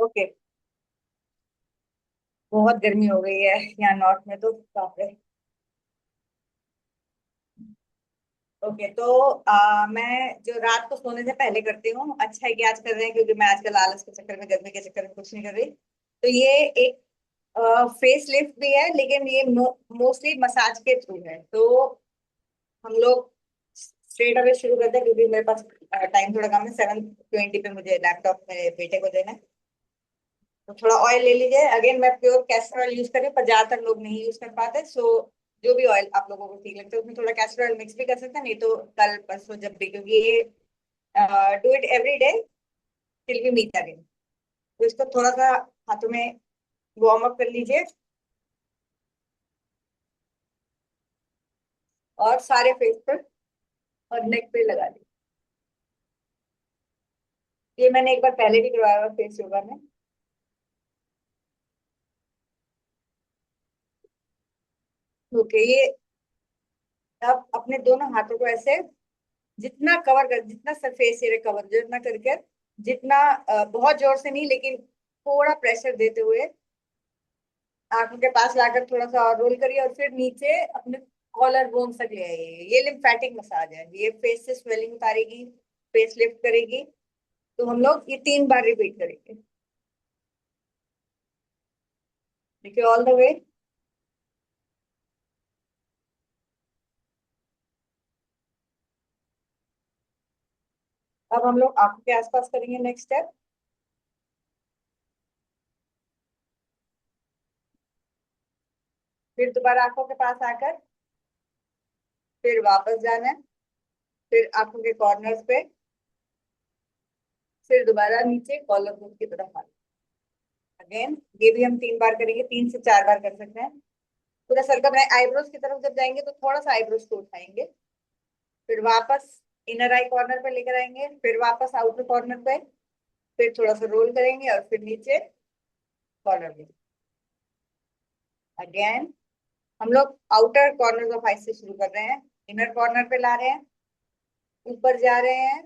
Okay. बहुत गर्मी हो गई है यहाँ नॉर्थ में तो बाप रे। ओके तो मैं जो रात को सोने से पहले करती हूँ, अच्छा है कि आज कर रहे हैं क्योंकि मैं आजकल आलस के चक्कर में, गर्मी के चक्कर में कुछ नहीं कर रही। तो ये एक फेस लिफ्ट भी है, लेकिन ये मोस्टली मसाज के थ्रू है। तो हम लोग स्ट्रेट अवे शुरू करते हैं क्योंकि मेरे पास टाइम थोड़ा कम है। 7:20 पे मुझे लैपटॉप में बेटे को देना है। तो थोड़ा ऑयल ले लीजिए। अगेन मैं प्योर कैस्टर ऑयल यूज कर रही हूँ, पर ज्यादातर लोग नहीं यूज कर पाते। सो जो भी ऑयल आप लोगों को ठीक लगता है उसमें थोड़ा कैस्टर ऑयल मिक्स भी कर सकते हैं, नहीं तो कल परसों जब भी, क्योंकि ये do it every day till we meet again. तो इसको थोड़ा सा हाथों में वार्म अप कर लीजिए और सारे फेस पर और नेक पे लगा लीजिए। ये मैंने एक बार पहले भी करवाया हुआ फेस योगा में। ओके, ये आप अपने दोनों हाथों को ऐसे जितना कवर कर, जितना सरफेस एरिया कवर जितना करके, जितना बहुत जोर से नहीं, लेकिन थोड़ा प्रेशर देते हुए आंखों के पास लाकर थोड़ा सा और रोल करिए और फिर नीचे अपने कॉलर बोन तक ले आइए। ये लिम्फेटिक मसाज है, ये फेस से स्वेलिंग उतारेगी, फेस लिफ्ट करेगी। तो हम लोग ये 3 बार रिपीट करेंगे। देखिए, ऑल द वे। अब हम लोग आंखों के आसपास करेंगे नेक्स्ट स्टेप। फिर दोबारा आंखों के पास आकर फिर वापस जाना है, फिर आंखों के कॉर्नर्स पे, फिर दोबारा नीचे कॉलर बोन की तरफ आना। अगेन ये भी हम 3 बार करेंगे, 3 से 4 बार कर सकते हैं। पूरा सर्कल में आईब्रोज की तरफ जब जाएंगे तो थोड़ा सा आईब्रोज को उठाएंगे, फिर वापस इनर आई कॉर्नर पे लेकर आएंगे, फिर वापस आउटर कॉर्नर पे, फिर थोड़ा सा रोल करेंगे और फिर नीचे कॉर्नर में। अगेन हम लोग आउटर कॉर्नर ऑफ आई से शुरू कर रहे हैं, इनर कॉर्नर पे ला रहे हैं, ऊपर जा रहे हैं,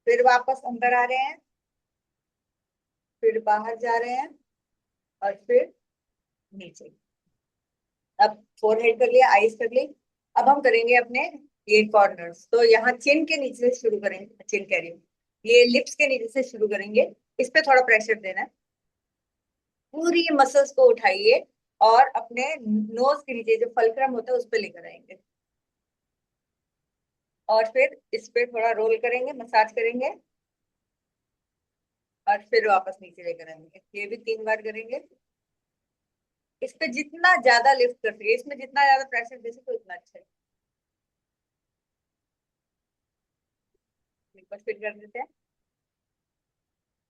फिर वापस अंदर आ रहे हैं, फिर बाहर जा रहे हैं और फिर नीचे। अब फोरहेड कर लिया, आईज कर ली। अब हम करेंगे अपने ये कॉर्नर्स। तो यहाँ चिन के नीचे से शुरू करेंगे, चिन कह रही हूँ, ये लिप्स के नीचे से शुरू करेंगे। इस पे थोड़ा प्रेशर देना है, पूरी मसल्स को उठाइए और अपने नोज के नीचे जो फल्क्रम होता है उस पे लेकर आएंगे और फिर इस पे थोड़ा रोल करेंगे, मसाज करेंगे और फिर वापस नीचे लेकर आएंगे। ये भी 3 बार करेंगे। इस पे जितना ज्यादा लिफ्ट कर सके, इसमें जितना ज्यादा प्रेशर दे सके उतना अच्छा है। एक बार फिर कर देते हैं।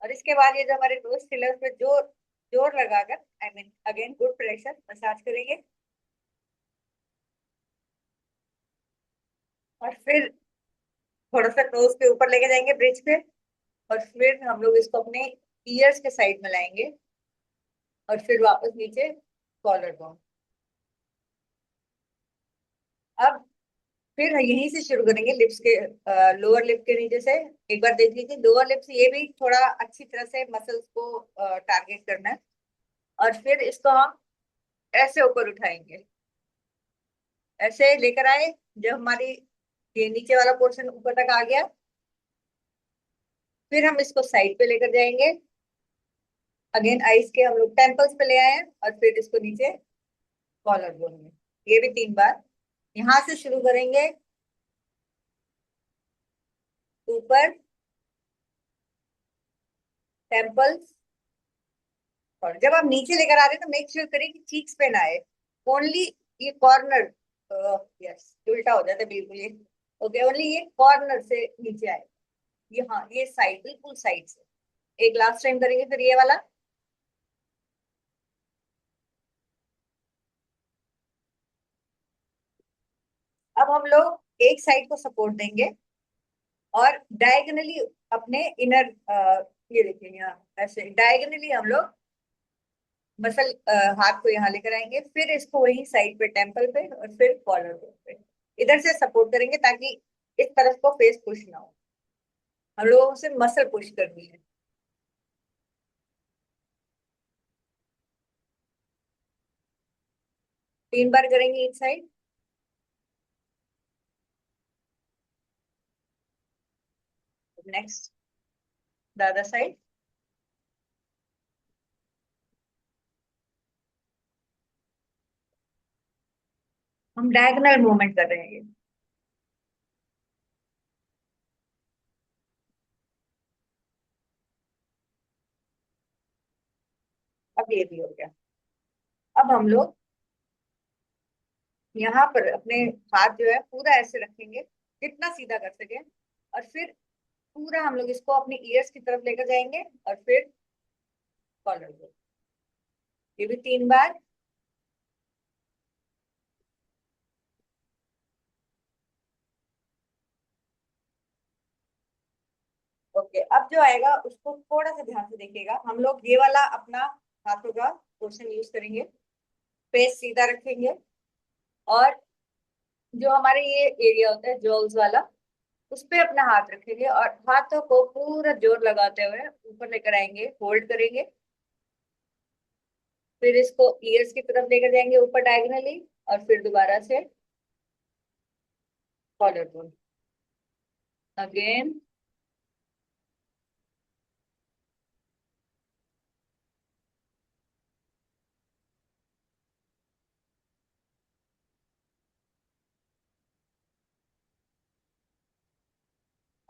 और इसके बाद ये जो हमारे नोज फिलर उस पे जोर जोर लगाकर, I mean again good pressure massage करेंगे और फिर थोड़ा सा नोज के ऊपर लेके जाएंगे, ब्रिज पे। और फिर हम लोग इसको अपने ईयर्स के साइड में लाएंगे और फिर वापस नीचे कॉलर बोन। अब फिर यहीं से शुरू करेंगे, लिप्स के लोअर लिप के नीचे से। एक बार देख लीजिए लोअर लिप्स, ये भी थोड़ा अच्छी तरह से मसल्स को टारगेट करना है। और फिर इसको हम ऐसे ऊपर उठाएंगे, ऐसे लेकर आए। जब हमारी ये नीचे वाला पोर्शन ऊपर तक आ गया, फिर हम इसको साइड पे लेकर जाएंगे। अगेन आइस के हम लोग टेम्पल्स पे ले आए हैं और फिर इसको नीचे कॉलर बोन में। ये भी 3 बार। यहाँ से शुरू करेंगे, ऊपर टेम्पल्स। और जब आप नीचे लेकर आ रहे हैं तो मेक श्योर करें कि चीक्स पे ना आए, ओनली ये कॉर्नर। यस, उल्टा हो जाता है बिल्कुल ये। ओके, ओनली ये कॉर्नर से नीचे आए। ये, हाँ, ये साइड, बिल्कुल साइड से। एक लास्ट टाइम करेंगे फिर ये वाला। अब हम लोग एक साइड को सपोर्ट देंगे और डायगनली अपने इनर, ये देखिए यहाँ ऐसे डायगनली हम लोग मसल हाथ को यहाँ लेकर आएंगे, फिर इसको वही साइड पे टेम्पल पे और फिर कॉलर पे इधर से सपोर्ट करेंगे, ताकि इस तरफ को फेस पुश ना हो। हम लोगों से मसल पुश करनी है। 3 बार करेंगे each side. Next the other side. हम डायगोनल मूवमेंट कर रहे हैं ये। अब ये भी हो गया। अब हम लोग यहाँ पर अपने हाथ जो है पूरा ऐसे रखेंगे जितना सीधा कर सके, और फिर पूरा हम लोग इसको अपने ईयर्स की तरफ लेकर जाएंगे, और फिर कॉलर को। ये भी 3 बार। ओके, अब जो आएगा उसको थोड़ा सा ध्यान से देखिएगा। हम लोग ये वाला अपना हाथों का पोर्शन यूज करेंगे, फेस सीधा रखेंगे, और जो हमारे ये एरिया होता है जॉल्स वाला, उस पे अपना हाथ रखेंगे, और हाथों को पूरा जोर लगाते हुए ऊपर लेकर आएंगे, होल्ड करेंगे। फिर इसको ईयर्स की तरफ लेकर जाएंगे ऊपर डायगनली, और फिर दोबारा से कॉलर बोन अगेन।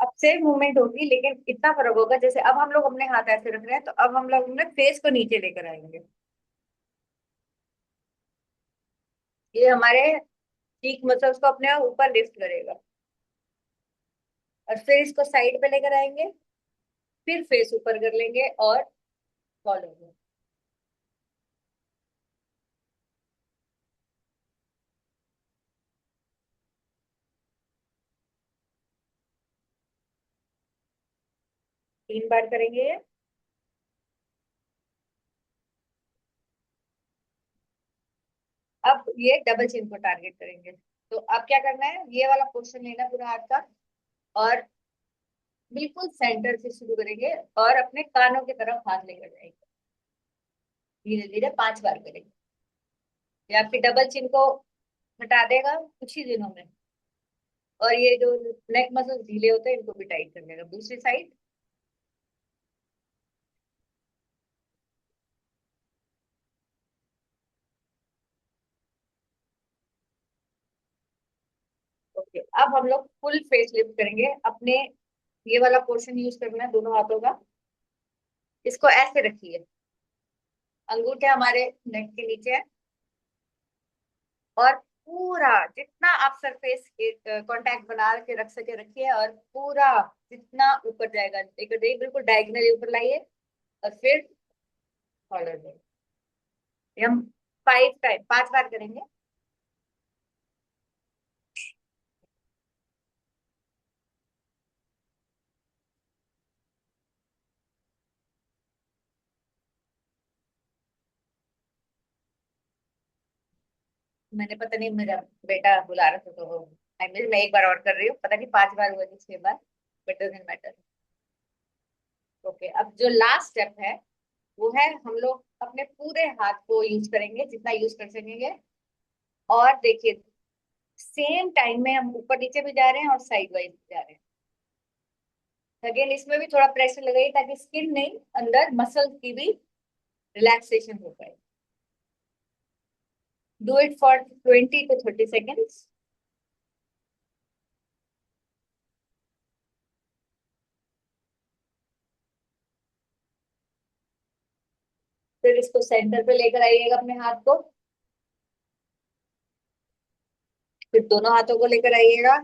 अब सेम मूवमेंट होगी, लेकिन इतना फर्क होगा, जैसे अब हम लोग अपने हाथ ऐसे रख रहे हैं, तो अब हम लोग अपने फेस को नीचे लेकर आएंगे। ये हमारे चीक मसल्स को अपने आप ऊपर लिफ्ट करेगा, और फिर इसको साइड पे लेकर आएंगे, फिर फेस ऊपर कर लेंगे और कॉलर। 3 बार करेंगे ये। अब ये डबल चिन को टारगेट करेंगे। तो अब क्या करना है, ये वाला पोर्शन लेना पूरा हाथ का, और बिल्कुल सेंटर से शुरू करेंगे, और अपने कानों की तरफ हाथ लेकर जाएंगे। धीरे धीरे 5 बार करेंगे। ये आपकी डबल चिन को हटा देगा कुछ ही दिनों में, और ये जो नेक मसल ढीले होते हैं इनको भी टाइट कर देगा। दूसरी साइड। ओके, अब हम लोग फुल फेस लिफ्ट करेंगे अपने। ये वाला पोर्शन यूज करना है दोनों हाथों का। इसको ऐसे रखिए, अंगूठे हमारे नेक के नीचे है, और पूरा जितना आप सरफेस कांटेक्ट बना के रख सके रखिए, और पूरा जितना ऊपर जाएगा लेकर जाइए, बिल्कुल डायगनली ऊपर लाइए, और फिर कॉलर में। ये हम 5 टाइम 5 बार करेंगे। मैंने पता नहीं, मेरा बेटा बुला रहा था तो आई मीन मैं एक बार और कर रही हूँ, पता नहीं 5 बार हुआ कि 6 बार, बट डजंट मैटर। ओके, अब जो लास्ट स्टेप है वो है, हम लोग अपने पूरे हाथ को यूज करेंगे जितना यूज कर सकेंगे। और देखिए, सेम टाइम में हम ऊपर नीचे भी जा रहे हैं और साइड वाइज भी जा रहे हैं। अगेन इसमें भी थोड़ा प्रेशर लगाइए, ताकि स्किन नहीं, अंदर मसल की भी रिलैक्सेशन हो पाए। Do it for 20 to 30 seconds। फिर इसको सेंटर पे लेकर आइएगा अपने हाथ को, फिर दोनों हाथों को लेकर आइएगा,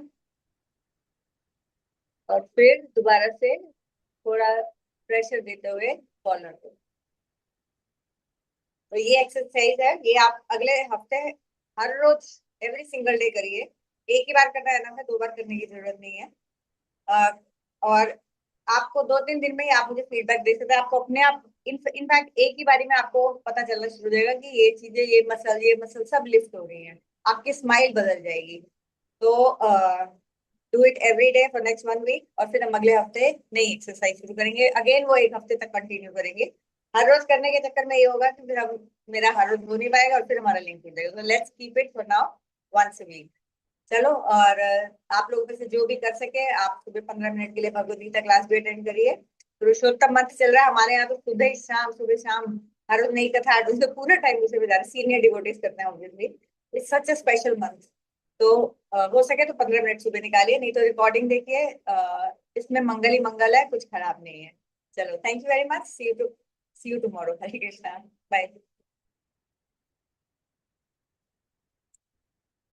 और फिर दोबारा से थोड़ा प्रेशर देते हुए कॉलर को। तो ये एक्सरसाइज है, ये आप अगले हफ्ते हर रोज एवरी सिंगल डे करिए। एक ही बार करना है ना, 2 बार करने की जरूरत नहीं है। अ, और आपको 2-3 दिन में ही आप मुझे फीडबैक दे सकते हैं। आपको अपने आप इनफैक्ट एक ही बारी में आपको पता चलना शुरू हो जाएगा कि ये चीजें, ये मसल सब लिफ्ट हो रही हैं। आपकी स्माइल बदल जाएगी। तो do it every day for next 1 week, और फिर हम अगले हफ्ते नई एक्सरसाइज शुरू करेंगे। अगेन वो एक हफ्ते तक कंटिन्यू करेंगे। हर रोज करने के चक्कर में ये होगा कि फिर हम मेरा हर रोज हो नहीं पाएगा और फिर हमारा लिंक टूट जाएगा। तो let's keep it for now, once a week. चलो, और आप लोगों में से जो भी कर सके, आप सुबह 15 मिनट के लिए भगवद गीता क्लास भी अटेंड करिए। पुरुषोत्तम मंथ चल रहा है हमारे यहाँ, तो सुबह शाम हर रोज नई कथा, हर रोज तो पूरा टाइम उसे बजा रहे, सीनियर डिवोटीज करते हैं obviously. It's such a special month. तो हो सके तो 15 मिनट सुबह निकालिए, नहीं तो रिकॉर्डिंग देखिए। इसमें मंगल ही मंगल है, कुछ खराब नहीं है। चलो, thank you very much, see you tomorrow. Hare Krishna. Bye.